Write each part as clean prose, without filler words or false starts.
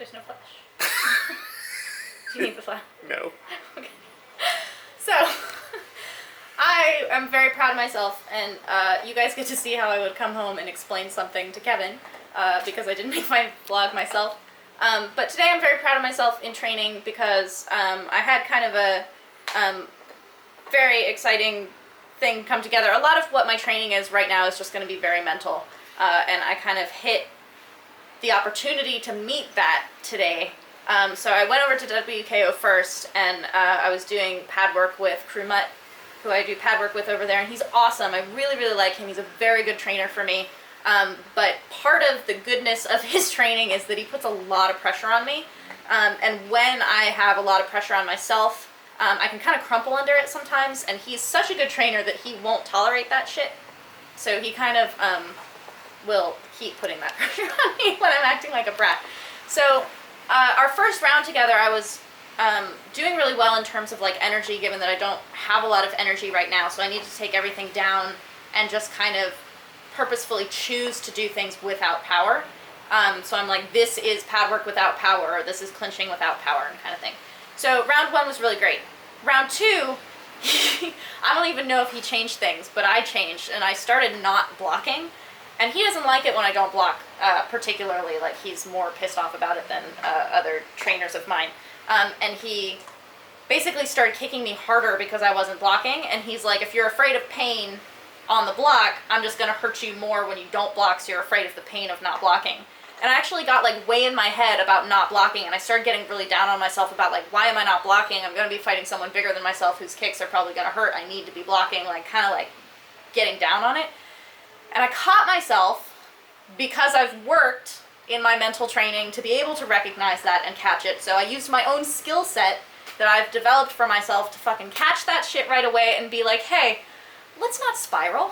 There's no flash. Do you need the flash? No. Okay. So, I am very proud of myself, and you guys get to see how I would come home and explain something to Kevin, because I didn't make my vlog myself. But today I'm very proud of myself in training because I had kind of a very exciting thing come together. A lot of what my training is right now is just going to be very mental, and I kind of hit the opportunity to meet that today. So I went over to WKO first, and I was doing pad work with Crew Mutt, who I do pad work with over there, and he's awesome. I really, really like him. He's a very good trainer for me. But part of the goodness of his training is that he puts a lot of pressure on me. And when I have a lot of pressure on myself, I can kind of crumple under it sometimes, and he's such a good trainer that he won't tolerate that shit. So he kind of will keep putting that pressure on me when I'm acting like a brat. So our first round together, I was doing really well in terms of like energy, given that I don't have a lot of energy right now, so I need to take everything down and just kind of purposefully choose to do things without power. So I'm like, this is pad work without power, or this is clinching without power, and kind of thing. So round one was really great. Round two, I don't even know if he changed things, but I changed, and I started not blocking. And he doesn't like it when I don't block, particularly. Like, he's more pissed off about it than other trainers of mine. And he basically started kicking me harder because I wasn't blocking. And he's like, if you're afraid of pain on the block, I'm just going to hurt you more when you don't block, so you're afraid of the pain of not blocking. And I actually got like way in my head about not blocking, and I started getting really down on myself about like, why am I not blocking? I'm going to be fighting someone bigger than myself whose kicks are probably going to hurt. I need to be blocking, like kind of like getting down on it. And I caught myself, because I've worked in my mental training to be able to recognize that and catch it. So I used my own skill set that I've developed for myself to fucking catch that shit right away and be like, hey, let's not spiral.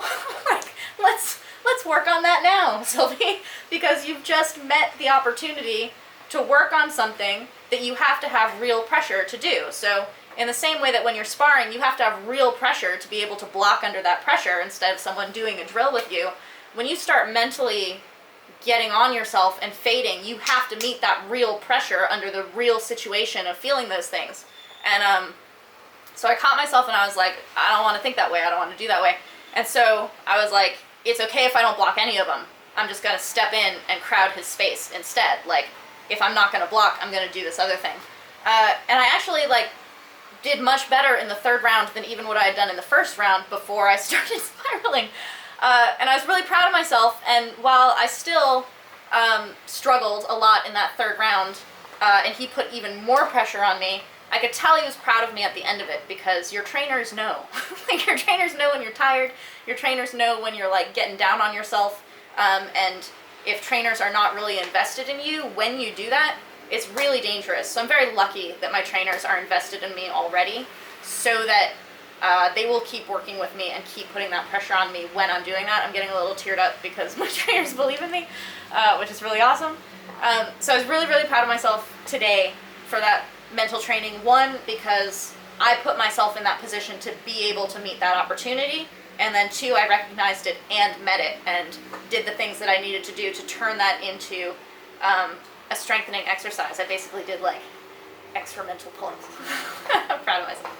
Like, let's work on that now, Sylvie, because you've just met the opportunity to work on something that you have to have real pressure to do. So in the same way that when you're sparring, you have to have real pressure to be able to block under that pressure instead of someone doing a drill with you. When you start mentally getting on yourself and fading, you have to meet that real pressure under the real situation of feeling those things. And so I caught myself and I was like, I don't want to think that way. I don't want to do that way. And so I was like, it's okay if I don't block any of them. I'm just going to step in and crowd his space instead. Like, if I'm not going to block, I'm going to do this other thing. And I actually, like, did much better in the third round than even what I had done in the first round before I started spiraling. And I was really proud of myself, and while I still struggled a lot in that third round, and he put even more pressure on me, I could tell he was proud of me at the end of it, because your trainers know. Like, your trainers know when you're tired, your trainers know when you're like getting down on yourself, and if trainers are not really invested in you when you do that, it's really dangerous. So I'm very lucky that my trainers are invested in me already, so that they will keep working with me and keep putting that pressure on me when I'm doing that. I'm getting a little teared up because my trainers believe in me, which is really awesome. So I was really, really proud of myself today for that mental training. One, because I put myself in that position to be able to meet that opportunity. And then two, I recognized it and met it and did the things that I needed to do to turn that into a strengthening exercise. I basically did like extra mental pulls. I'm proud of myself.